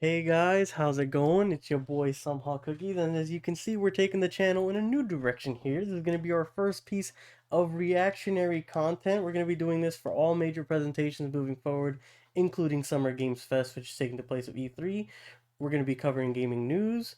Hey guys, how's it going? It's your boy Somehow Cookies, and as you can see, we're taking the channel in a new direction here. This is going to be our first piece of reactionary content. We're going to be doing this for all major presentations moving forward, including Summer Games Fest, which is taking the place of E3. We're going to be covering gaming news,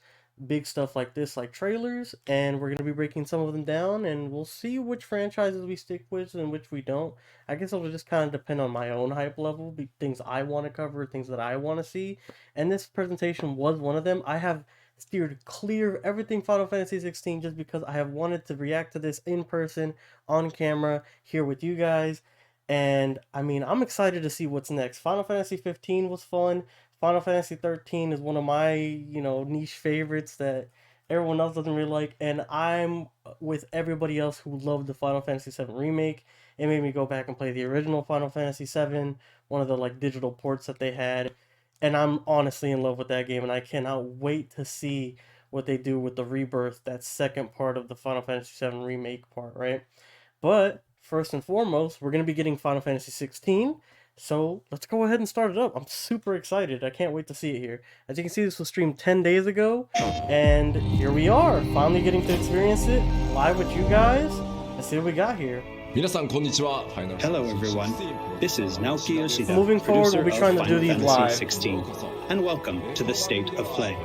big stuff like this, like trailers, and we're going to be breaking some of them down, and we'll see which franchises we stick with and which we don't. I guess it'll just kind of depend on my own hype level, things I want to cover, things that I want to see, and this presentation was one of them. I have steered clear of everything Final Fantasy XVI just because I have wanted to react to this in person, on camera, here with you guys. And I mean, I'm excited to see what's next. Final Fantasy 15 was fun. Final Fantasy 13 is one of my, niche favorites that everyone else doesn't really like. And I'm with everybody else who loved the Final Fantasy 7 remake. It made me go back and play the original Final Fantasy 7, one of the digital ports that they had. And I'm honestly in love with that game, and I cannot wait to see what they do with the Rebirth, that second part of the Final Fantasy VII Remake part, right? But first and foremost, we're going to be getting Final Fantasy 16, so let's go ahead and start it up. I'm super excited. I can't wait to see it here. As you can see, this was streamed 10 days ago, and here we are, finally getting to experience it live with you guys. Let's see what we got here. Hello everyone, this is Naoki Yoshida, Moving forward, we'll be trying to do these live. 16, and welcome to the State of Play.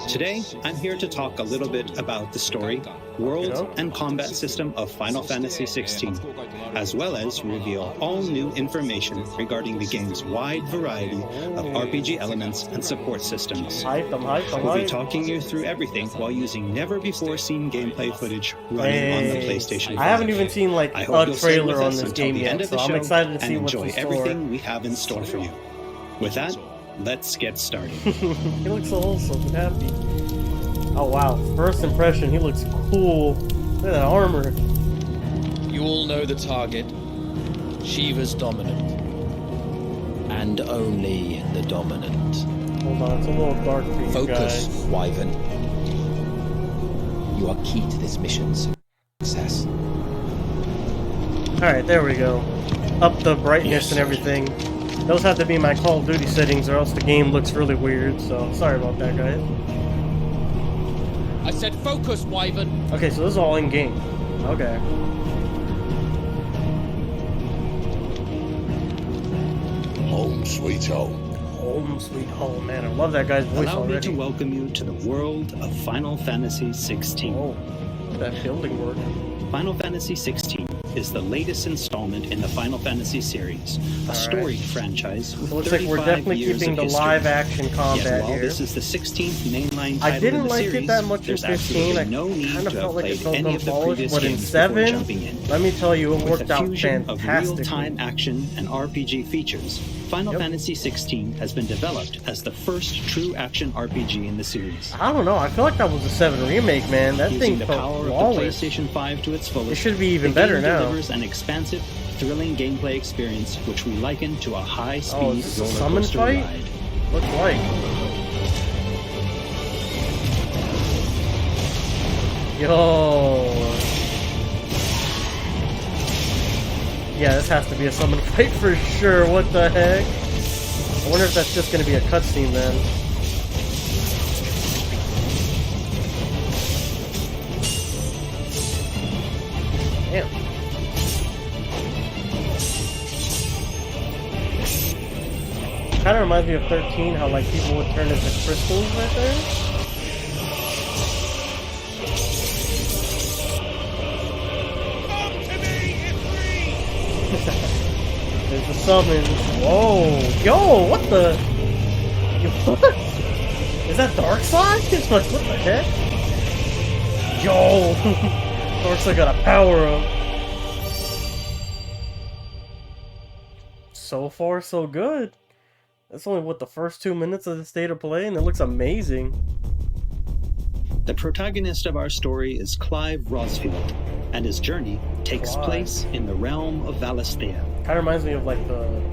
Today, I'm here to talk a little bit about the story, world, and combat system of Final Fantasy XVI, as well as reveal all new information regarding the game's wide variety of RPG elements and support systems. We'll be talking you through everything while using never-before-seen gameplay footage running on the PlayStation 5. I haven't even seen a trailer on this game yet, so I'm excited to see what's in store. Enjoy everything we have in store for you. With that, let's get started. He looks so wholesome and happy. Oh wow, first impression, he looks cool. Look at that armor. You all know the target. Shiva's dominant. And only the dominant. Hold on, it's a little dark for you Focus, guys. Wyvern. You are key to this mission's success. Alright, there we go. Up the brightness and everything. Those have to be my Call of Duty settings or else the game looks really weird, so sorry about that, guys. I said focus, Wyvern. Okay, so this is all in-game. Okay. Home sweet home. Home sweet home, man. I love that guy's voice Allow me already. to welcome you to the world of Final Fantasy XVI. Oh, that building work. Final Fantasy XVI is the latest installment in the Final Fantasy series, a storied franchise with So it looks like we're 35 definitely years keeping of the history. live-action combat Yet while here. this is the 16th mainline title I didn't in the like series, it that much in there's 15. I absolutely no need kind of to felt have like it played felt any of the unpolished, previous but in games before 7, jumping in. let me tell you, it With worked a out fusion of fantastically. real-time action and RPG features, Final Fantasy XVI has been developed as the first true action RPG in the series. I don't know, I feel like that was a 7 remake, man. That Using thing the felt power of the flawless. PlayStation 5 to its fullest, It should be even the better game now. delivers an expansive, thrilling gameplay experience which we liken to a high-speed Oh, is this a roller summon coaster fight? ride. Looks like. Yo. Yeah, this has to be a summon fight for sure. What the heck? I wonder if that's just going to be a cutscene then. Damn. Kind of reminds me of 13, how people would turn into crystals right there. There's the summons. Whoa! Yo! What the? What? Is that Darkseid? It's like, what the heck? Yo! Darkseid got a power up. So far, so good. That's only, what, the first 2 minutes of the State of Play, and it looks amazing. The protagonist of our story is Clive Rosfield, and his journey takes place in the realm of Valisthea. Kind of reminds me of the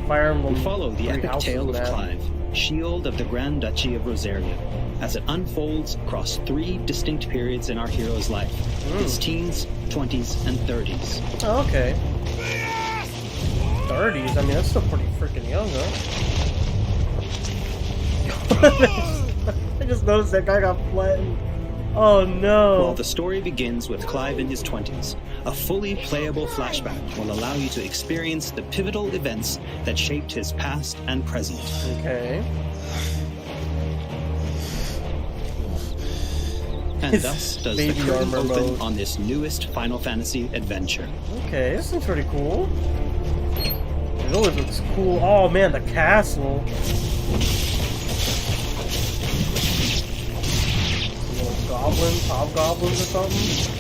Fire Emblem. We follow the Three epic Houses tale of map. Clive, Shield of the Grand Duchy of Rosaria, as it unfolds across 3 distinct periods in our hero's life, his teens, 20s, and 30s. Oh, okay. 30s? I mean, that's still pretty freaking young, huh? I just noticed that guy got flattened. Oh no. While the story begins with Clive in his 20s, a fully playable flashback will allow you to experience the pivotal events that shaped his past and present. Okay. And thus does the curtain open on this newest Final Fantasy adventure. Okay, this seems pretty cool. It always looks cool. Oh man, the castle. Little goblins, hobgoblins or something.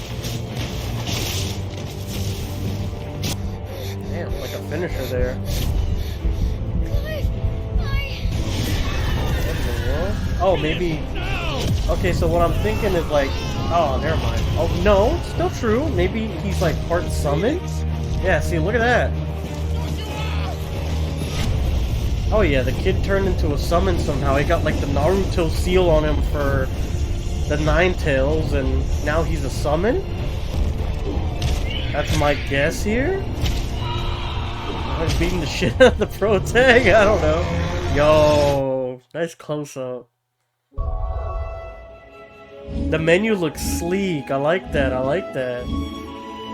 Damn, like a finisher there. Oh, maybe. Okay, so what I'm thinking is like, oh, never mind. Oh no, still true. Maybe he's like part summon. Yeah, see, look at that. Oh yeah, the kid turned into a summon somehow. He got like the Naruto seal on him for the Nine Tails, and now he's a summon? That's my guess here? I'm beating the shit out of the pro tag? I don't know. Yo, nice close-up. The menu looks sleek. I like that. I like that.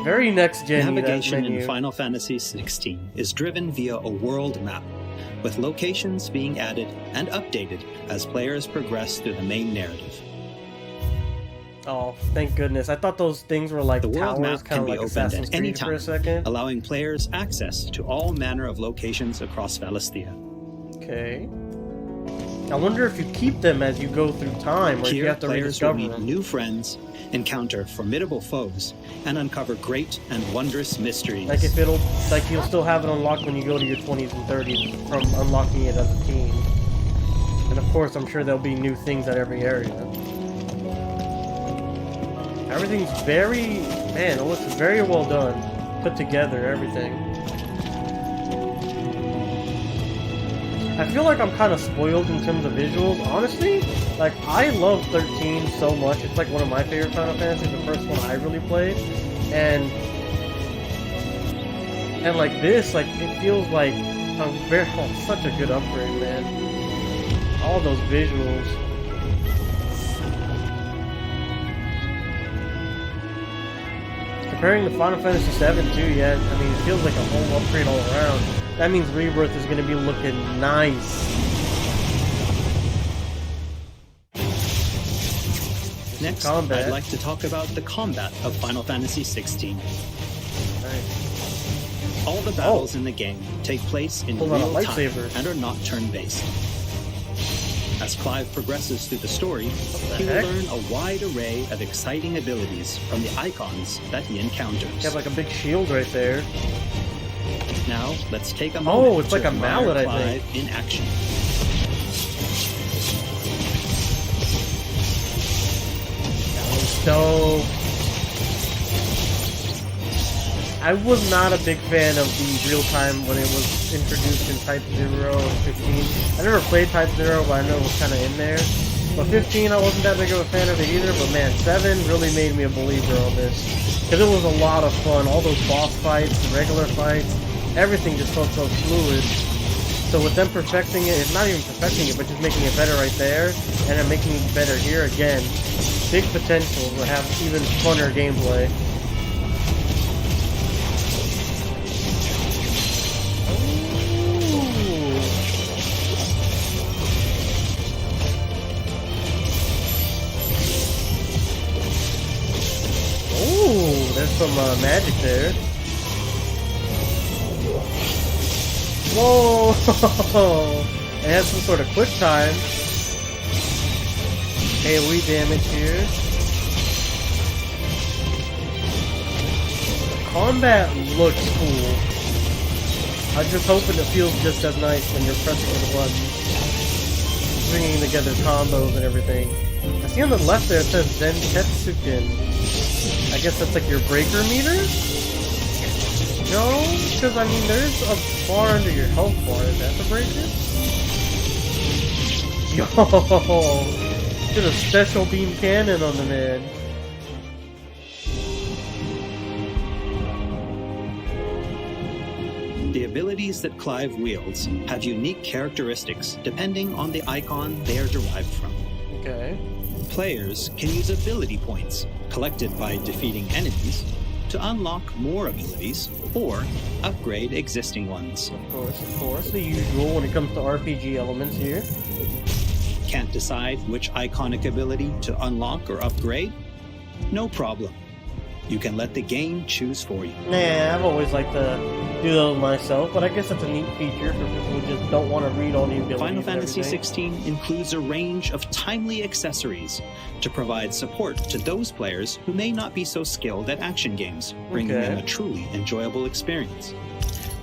Very next gen. Navigation in Final Fantasy XVI is driven via a world map, with locations being added and updated as players progress through the main narrative. Oh, thank goodness. I thought those things were like the world towers, map can kind of be like opened Assassin's at any Creed for a time, second. allowing players access to all manner of locations across Valisthea. Okay. I wonder if you keep them as you go through time, or if you have to rediscover will meet them. new friends, encounter formidable foes, and uncover great and wondrous mysteries. Like if it'll, like you'll still have it unlocked when you go to your 20s and 30s from unlocking it as a teen. And of course, I'm sure there'll be new things at every area. Everything's very, man, it looks very well done. Put together, everything. I feel like I'm kind of spoiled in terms of visuals. Honestly, like, I love 13 so much. It's like one of my favorite Final Fantasies, the first one I really played. And like this, like, it feels like such a good upgrade, man. All those visuals. Comparing to Final Fantasy VII too, yeah, I mean, it feels like a whole upgrade all around. That means Rebirth is going to be looking nice. Next, combat. I'd like to talk about the combat of Final Fantasy XVI. Nice. All the battles in the game take place in real time and are not turn-based. As Clive progresses through the story, he will learn a wide array of exciting abilities from the Eikons that he encounters. You have like a big shield right there. Now, let's take a moment it's like a mallet, I think. Clive in action. So, I was not a big fan of the real-time when it was introduced in Type 0 and 15. I never played Type 0, but I know it was kind of in there. But 15, I wasn't that big of a fan of it either, but man, 7 really made me a believer on this. Because it was a lot of fun. All those boss fights, the regular fights, everything just felt so fluid. So with them perfecting it, it's not even perfecting it, but just making it better right there, and then making it better here again. Big potential to have even funner gameplay. Ooh, there's some magic there. Whoa! It has some sort of quick time. AoE damage here. The combat looks cool. I'm just hoping it feels just as nice when you're pressing the buttons. Bringing together combos and everything. I see on the left there it says Zentetsuken. I guess that's like your breaker meter? No, because I mean there's a bar under your health bar. Is that the breaker? Yo! Did a special beam cannon on the man. The abilities that Clive wields have unique characteristics depending on the Eikon they are derived from. Okay. Players can use ability points, collected by defeating enemies, to unlock more abilities or upgrade existing ones. Of course. The usual when it comes to RPG elements here. Can't decide which iconic ability to unlock or upgrade? No problem. You can let the game choose for you. Nah, I've always liked to do those myself, but I guess that's a neat feature for people who just don't want to read all the abilities. Final Fantasy XVI XVI includes a range of timely accessories to provide support to those players who may not be so skilled at action games, bringing them a truly enjoyable experience.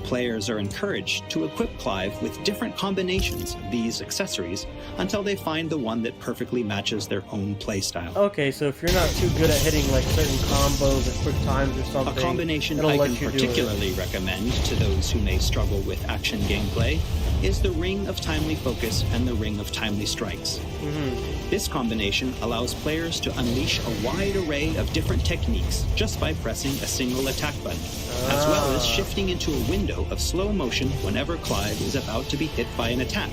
Players are encouraged to equip Clive with different combinations of these accessories until they find the one that perfectly matches their own playstyle. Okay, so if you're not too good at hitting like certain combos or quick times or something, A combination it'll I let can you do particularly recommend to those who may struggle with action gameplay is the Ring of Timely Focus and the Ring of Timely Strikes. This combination allows players to unleash a wide array of different techniques just by pressing a single attack button, as well as shifting into a window of slow motion whenever Clive is about to be hit by an attack,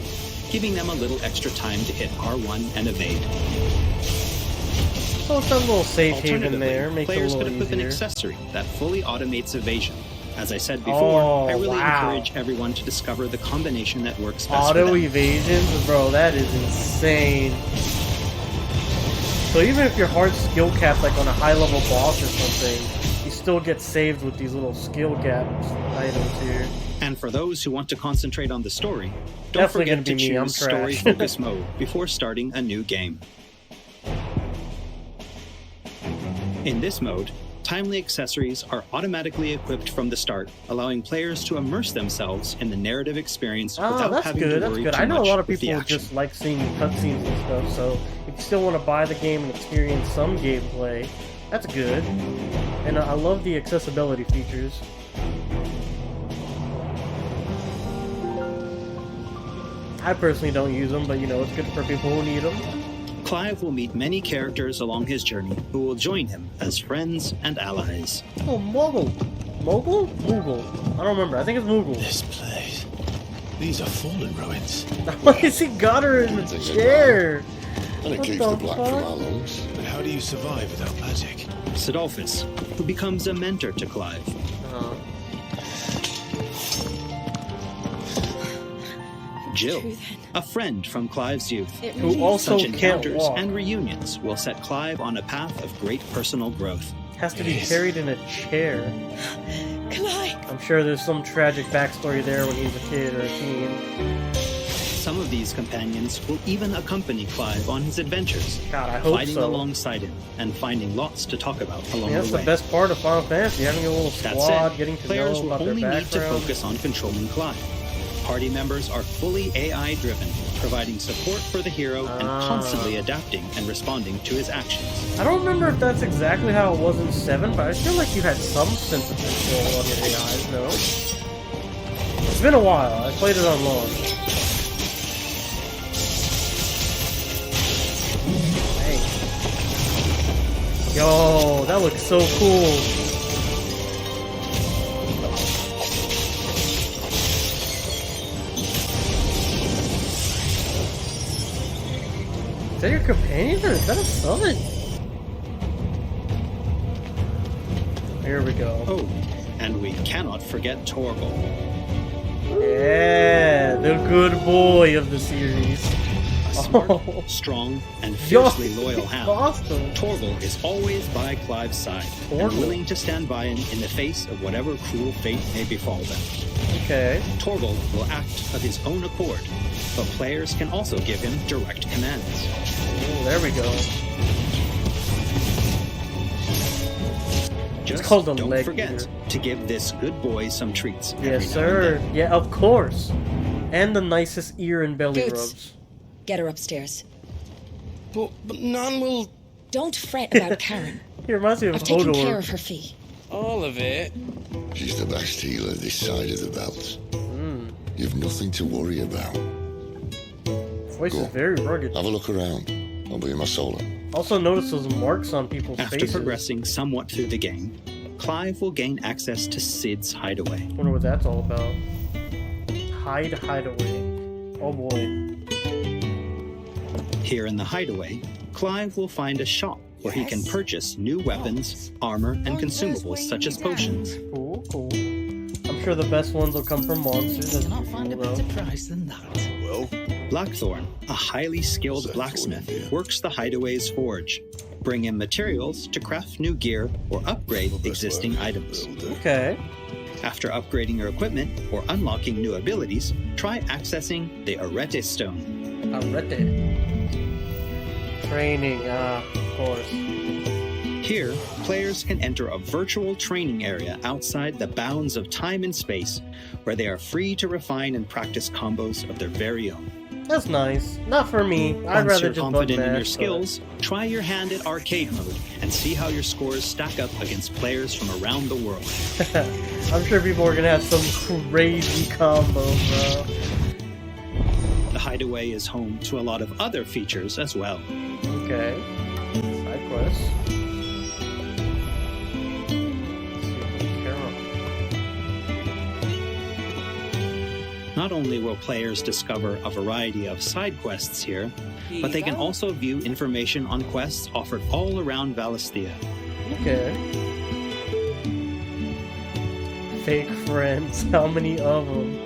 giving them a little extra time to hit R1 and evade. Oh, it's a little safe haven there, Alternatively, makes it a players little could equip an easier. accessory that fully automates evasion. As I said before, I really wow. encourage everyone to discover the combination that works best for Auto them. evasions? Bro, that is insane. So even if your hard skill cap like on a high level boss or something, you still get saved with these little skill gap items here. And for those who want to concentrate on the story, don't Definitely forget gonna to be me, I'm choose Story trash. Focus Mode before starting a new game. In this mode, timely accessories are automatically equipped from the start, allowing players to immerse themselves in the narrative experience Oh, without that's having good, to that's worry good. too I know a much lot of with the people action. just like seeing cutscenes and stuff, so if you still want to buy the game and experience some gameplay, that's good. And I love the accessibility features. I personally don't use them, but you know, it's good for people who need them. Clive will meet many characters along his journey who will join him as friends and allies. Oh, Mogul. Mogul? Moogle. I don't remember. I think it's Moogle. This place. These are fallen ruins. Why has he got her in the chair? And it What keeps the the black fuck? from our lungs. But how do you survive without magic? Sidolphus, who becomes a mentor to Clive. Jill, a friend from Clive's youth. Who also Such can't encounters walk. and reunions will set Clive on a path of great personal growth. Has to be carried in a chair. Clive! I'm sure there's some tragic backstory there when he was a kid or a teen. Some of these companions will even accompany Clive on his adventures, God, I hope fighting so. alongside him and finding lots to talk about along Yeah, that's the the way. best part of Final Fantasy, having a little That squad, said, getting to players know will about their only need to background. focus on controlling Clive. Party members are fully AI-driven, providing support for the hero and constantly adapting and responding to his actions. I don't remember if that's exactly how it was in 7, but I feel like you had some sense of control on your AIs, no? It's been a while. I played it on launch. Hey. Yo, that looks so cool. Is that your companion or is that a summon? Here we go. Oh, and we cannot forget Torgal. Yeah, the good boy of the series. A smart, Oh. strong, and Yo, fiercely loyal hound. Awesome. Torval is always by Clive's side and Torval. willing to stand by him in the face of whatever cruel fate may befall them. Okay. Torval will act of his own accord, but players can also give him direct commands. Ooh, there we go. Just called a don't leg forget eater. to give this good boy some treats. every Yes, now and sir. then. Yeah, of course. And the nicest ear and belly Boots. rubs. Get her upstairs. But Nan will... Don't fret about Karen. He reminds me of I've taken care Hodor. of her fee. All of it? She's the best healer this side of the belt. Hmm. You've nothing to worry about. Voice Go. is very rugged. Have a look around. I'll be in my solo. Also notice those marks on people's After faces. progressing somewhat through the game, Clive will gain access to Sid's Hideaway. Wonder what that's all about. Hideaway. Oh boy. Here in the Hideaway, Clive will find a shop where he can purchase new weapons, armor, and consumables such as potions. Cool, cool. I'm sure the best ones will come from monsters. As Cannot find a usual, better though. price than that. Well, Blackthorn, a highly skilled That's blacksmith, all, yeah. works the Hideaway's forge, bring in materials to craft new gear or upgrade existing items. Okay. After upgrading your equipment or unlocking new abilities, try accessing the Arete Stone. Arete. Training, of course. Here, players can enter a virtual training area outside the bounds of time and space, where they are free to refine and practice combos of their very own. That's nice. Not for me. I'd Once rather you're just confident bug in your mash, skills, try your hand at arcade mode and see how your scores stack up against players from around the world. but I'm sure people are gonna have some crazy combo, bro. The Hideaway is home to a lot of other features as well. Okay. Side quests. Not only will players discover a variety of side quests here, but they can also view information on quests offered all around Valisthea. Okay. Fake friends. How many of them?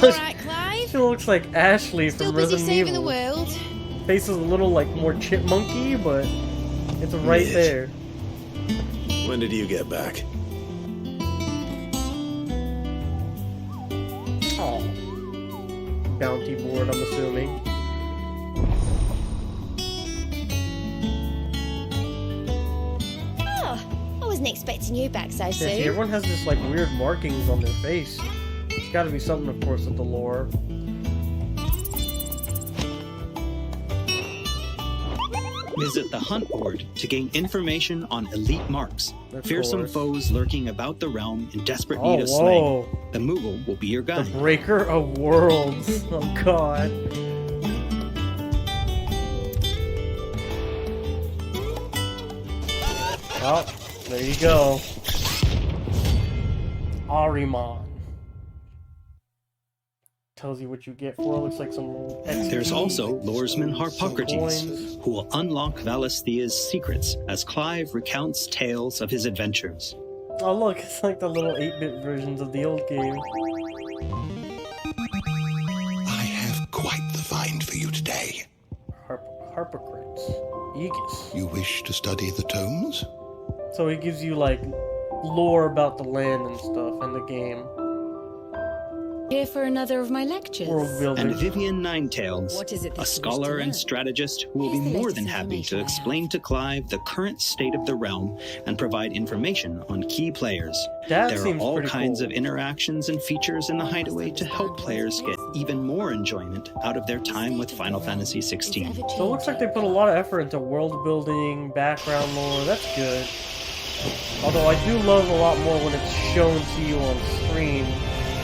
Alright, Clive. She looks like Ashley Still from busy Resident saving the Evil. world. Face is a little like more chipmunky, but it's right Yes. there. when did you get back? Oh. Bounty board, I'm assuming. Oh, I wasn't expecting you back so Yeah, see, soon. everyone has this like weird markings on their face. It's gotta be something, of course, with the lore. Visit the hunt board to gain information on elite marks, Of fearsome course. foes lurking about the realm in desperate Oh, need of slaying. whoa. The Moogle will be your The guide. Breaker of Worlds. Oh, God. Oh, there you go. Ahriman. Tells you what you get for it. Looks like some little XP. There's also Loresman Harpocrates, coins. who will unlock Valisthea's secrets as Clive recounts tales of his adventures. Oh, look, it's like the little 8-bit versions of the old game. I have quite the find for you today. Harpocrates. Aegis. You wish to study the tomes? So he gives you, like, lore about the land and stuff in the game. Here for another of my lectures. World building. And Vivian Ninetails, What is it that a you wish scholar to and learn? strategist who will be Here's the more latest than happy information to I have. explain to Clive the current state of the realm and provide information on key players. That There are seems all pretty kinds cool. of interactions and features in the Hideaway to help players get even more enjoyment out of their time with Final Fantasy XVI. So it looks like they put a lot of effort into world building, background lore. That's good. Although I do love a lot more when it's shown to you on screen,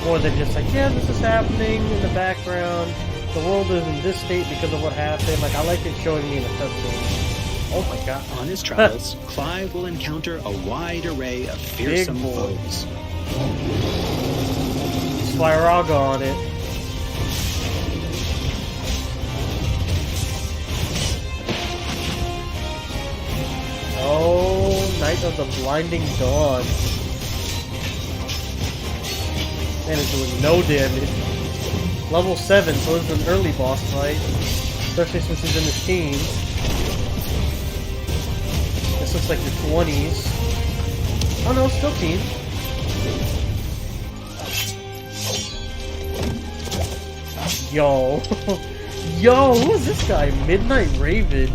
more than just like, yeah, this is happening in the background. The world is in this state because of what happened. Like, I like it showing me in a cutscene. Oh my god. On his travels, Clive will encounter a wide array of fearsome boy. foes. Spyraga on it. Oh, Night of the Blinding Dawn. Man, it's doing no damage. Level 7, so it's an early boss fight. Especially since he's in his teens. This looks like your 20s. Oh no, still teens. Yo. Yo, who is this guy? Midnight Raven.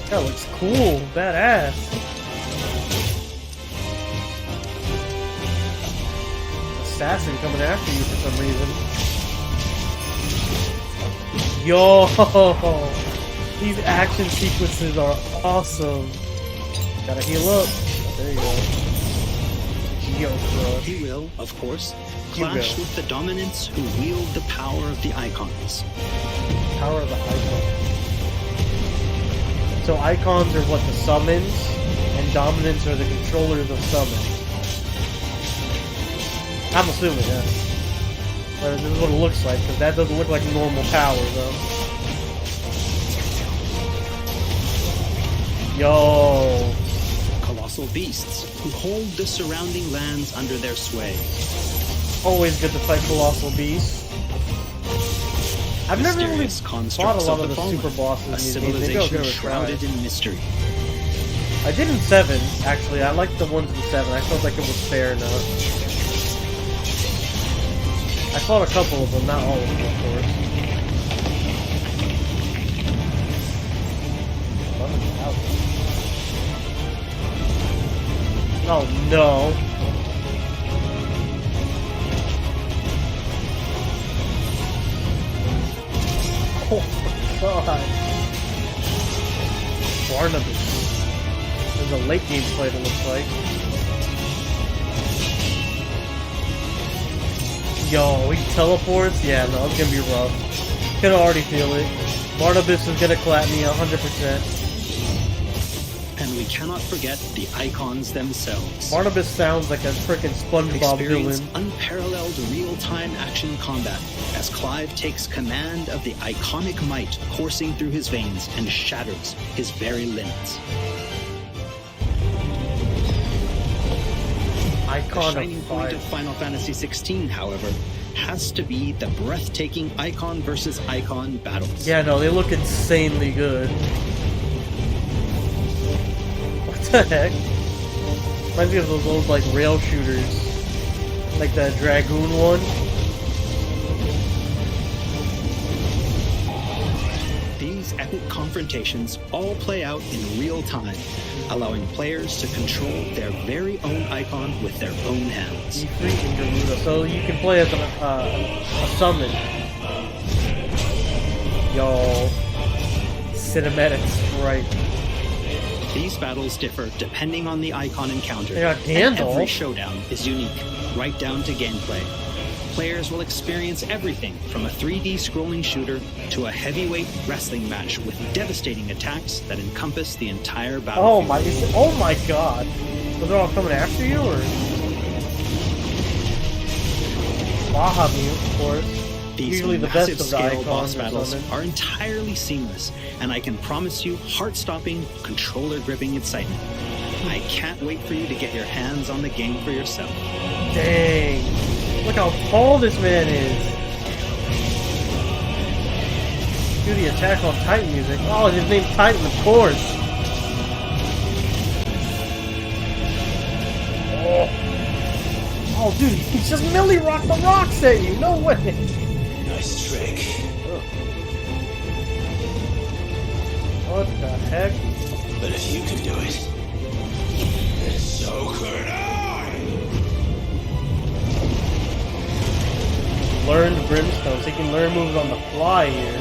That looks cool. Badass. Assassin coming after you for some reason. Yo! These action sequences are awesome. Gotta heal up. There you go. Yo, bro. He will, of course, clash with the dominants who wield the power of the Eikons. Power of the Icons. So Icons are what, the summons, and dominants are the controllers of summons. I'm assuming, yeah. But this is what it looks like, because that doesn't look like normal power, though. Yo! Colossal beasts who hold the surrounding lands under their sway. Always good to fight colossal beasts. I've never really Mysterious fought a constructs lot of of the the super fallen, bosses a in these games. Maybe I'll civilization give it a try. shrouded in mystery. I did in 7, actually. I liked the ones in 7. I felt like it was fair enough. I fought a couple of them, not all of them, of course. Oh no. Oh my god. Barnabas. There's a late game play that looks like. Yo, he teleports? Yeah, no, it's gonna be rough. Can already feel it. Barnabas is gonna clap me 100%. And we cannot forget the Eikons themselves. Barnabas sounds like a frickin' SpongeBob Experience villain. unparalleled real-time action combat as Clive takes command of the iconic might coursing through his veins and shatters his very limbs. The Icon shining of point fire. of Final Fantasy XVI, however, has to be the breathtaking Eikon versus Eikon battles. Yeah, no, they look insanely good. What the heck? Reminds me of those old, like, rail shooters. Like that Dragoon one. These epic confrontations all play out in real time, allowing players to control their very own Eikon with their own hands. E3 and Garuda. So you can play as a summon. Yo. Cinematics, right. These battles differ depending on the Eikon encounter, They got and Gandalf. every showdown is unique, right down to gameplay. Players will experience everything from a 3D scrolling shooter to a heavyweight wrestling match with devastating attacks that encompass the entire battlefield. Oh my god. So they're all coming after you, or? Bahamut, of course. These Usually the best of the massive-scale boss Icons or battles something. are entirely seamless, and I can promise you heart-stopping, controller-gripping excitement. I can't wait for you to get your hands on the game for yourself. Dang. Look how tall this man is. Do the Attack on Titan music. Oh, his name's Titan, of course. Oh, dude, he just melee rocked the rocks at you. No way. Nice trick. What the heck? But if you can do it, then so could I! Learned Brimstone, so he can learn moves on the fly here.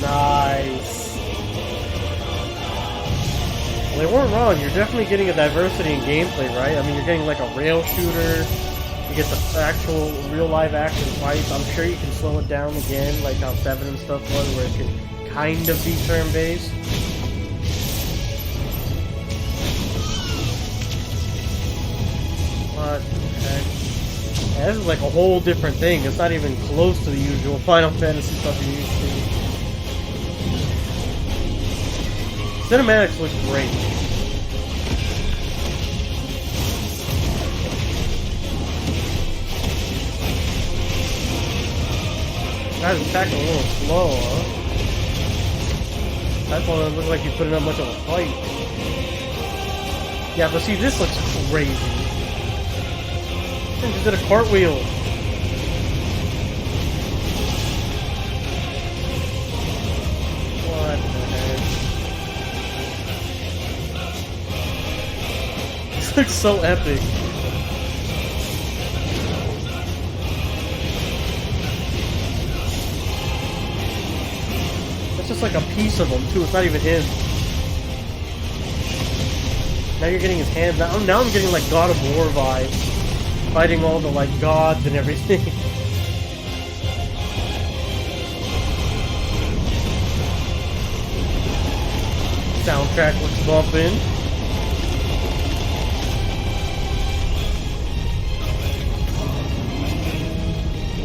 Nice. Well, they weren't wrong. You're definitely getting a diversity in gameplay, right? I mean, you're getting like a rail shooter. You get the actual real live action fights. I'm sure you can slow it down again, like how 7 and stuff was, where it can kind of be turn-based. What the heck? Yeah, this is like a whole different thing. It's not even close to the usual Final Fantasy stuff you're used to. Cinematics look great. Guys attacking a little slow, huh? That one doesn't look like he's putting up much of a fight. Yeah, but see, this looks crazy. He just did a cartwheel. What the heck? This looks so epic. like a piece of him too. It's not even him. Now you're getting his hands. Now I'm getting like God of War vibes. Fighting all the like gods and everything. Soundtrack looks bumping.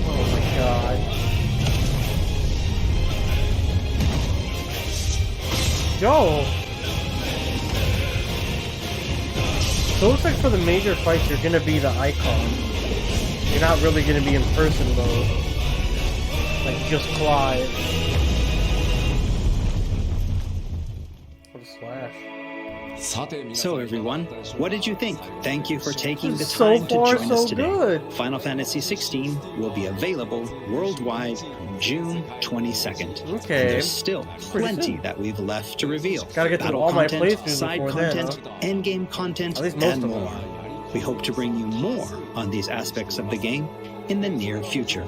Oh my god. Yo! So it looks like for the major fights you're gonna be the Eikon. You're not really gonna be in person mode. Like just Clive. What a slash. So everyone, what did you think? Thank you for taking the So time to far, join so us today. good. Final Fantasy XVI will be available worldwide June 22nd. Okay. And there's still Pretty plenty soon. that we've left to reveal. Gotta get through Battle all my content, playthroughs side before then, content, endgame content, At least most and of them. more. We hope to bring you more on these aspects of the game in the near future.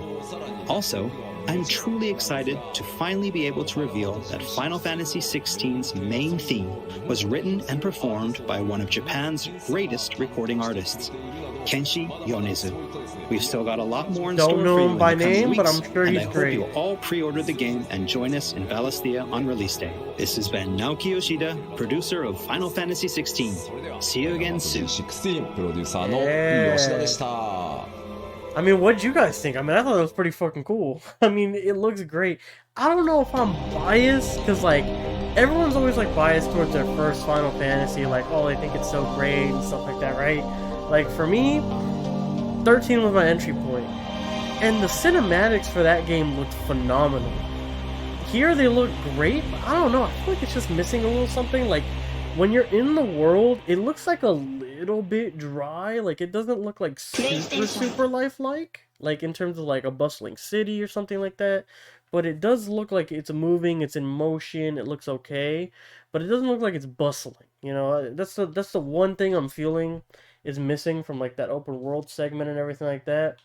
Also, I'm truly excited to finally be able to reveal that Final Fantasy XVI's main theme was written and performed by one of Japan's greatest recording artists, Kenshi Yonezu. We've still got a lot more in Don't store know for you him in by the coming name, but weeks, I'm sure and he's I hope great. you'll all pre-order the game and join us in Valisthea on release day. This has been Naoki Yoshida, producer of Final Fantasy XVI. See you again soon. 16プロデューサーの Yeah. 吉田でした。 I mean, what'd you guys think? I mean, I thought it was pretty fucking cool. I mean, it looks great. I don't know if I'm biased, because, like, everyone's always, like, biased towards their first Final Fantasy, like, oh, they think it's so great and stuff like that, right? Like, for me, 13 was my entry point. And the cinematics for that game looked phenomenal. Here, they look great, but I don't know, I feel like it's just missing a little something, like, when you're in the world, it looks like a little bit dry. Like, it doesn't look like super lifelike. Like, in terms of, like, a bustling city or something like that. But it does look like it's moving, it's in motion, it looks okay. But it doesn't look like it's bustling. You know, that's the one thing I'm feeling is missing from, like, that open world segment and everything like that.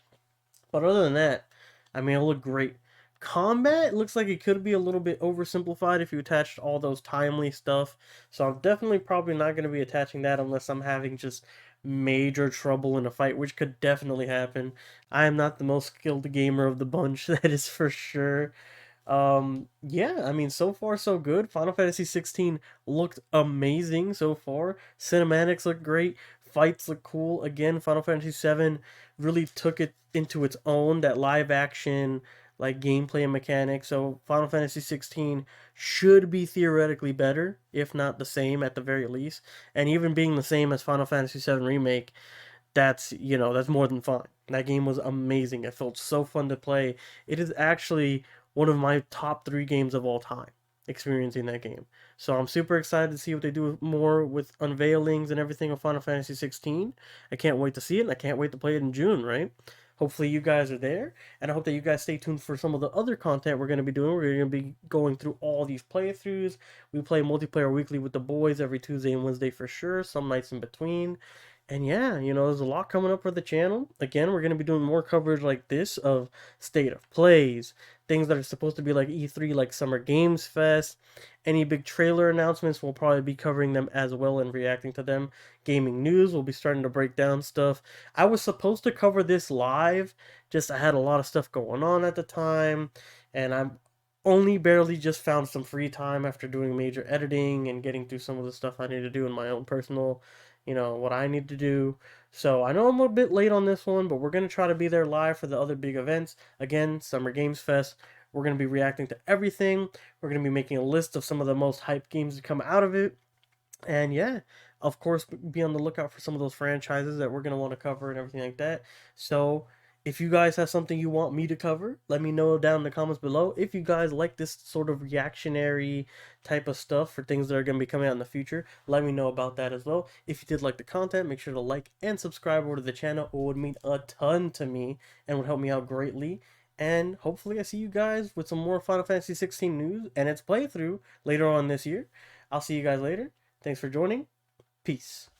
But other than that, I mean, it looked great. Combat looks like it could be a little bit oversimplified if you attached all those timely stuff. So I'm definitely probably not going to be attaching that unless I'm having just major trouble in a fight, which could definitely happen. I am not the most skilled gamer of the bunch, that is for sure. Yeah, I mean, so far so good. Final Fantasy XVI looked amazing so far. Cinematics look great. Fights look cool. Again, Final Fantasy VII really took it into its own, that live action like gameplay and mechanics. So Final Fantasy XVI should be theoretically better, if not the same at the very least. And even being the same as Final Fantasy VII Remake, that's, you know, that's more than fine. That game was amazing. It felt so fun to play. It is actually one of my top 3 games of all time, experiencing that game. So I'm super excited to see what they do more with unveilings and everything of Final Fantasy XVI. I can't wait to see it, and I can't wait to play it in June, right? Hopefully you guys are there, and I hope that you guys stay tuned for some of the other content we're going to be doing. We're going to be going through all these playthroughs. We play multiplayer weekly with the boys every Tuesday and Wednesday for sure, some nights in between. And yeah, you know, there's a lot coming up for the channel. Again, we're going to be doing more coverage like this of State of Plays, things that are supposed to be like E3, like Summer Games Fest. Any big trailer announcements, we'll probably be covering them as well and reacting to them. Gaming news, we'll be starting to break down stuff. I was supposed to cover this live, just I had a lot of stuff going on at the time, and I'm only barely just found some free time after doing major editing and getting through some of the stuff I need to do in my own personal, you know, what I need to do. So I know I'm a bit late on this one, but we're going to try to be there live for the other big events. Again, Summer Games Fest. We're going to be reacting to everything. We're going to be making a list of some of the most hyped games to come out of it. And yeah, of course, be on the lookout for some of those franchises that we're going to want to cover and everything like that. So if you guys have something you want me to cover, let me know down in the comments below. If you guys like this sort of reactionary type of stuff for things that are going to be coming out in the future, let me know about that as well. If you did like the content, make sure to like and subscribe over to the channel. It would mean a ton to me and would help me out greatly. And hopefully I see you guys with some more Final Fantasy XVI news and its playthrough later on this year. I'll see you guys later. Thanks for joining. Peace.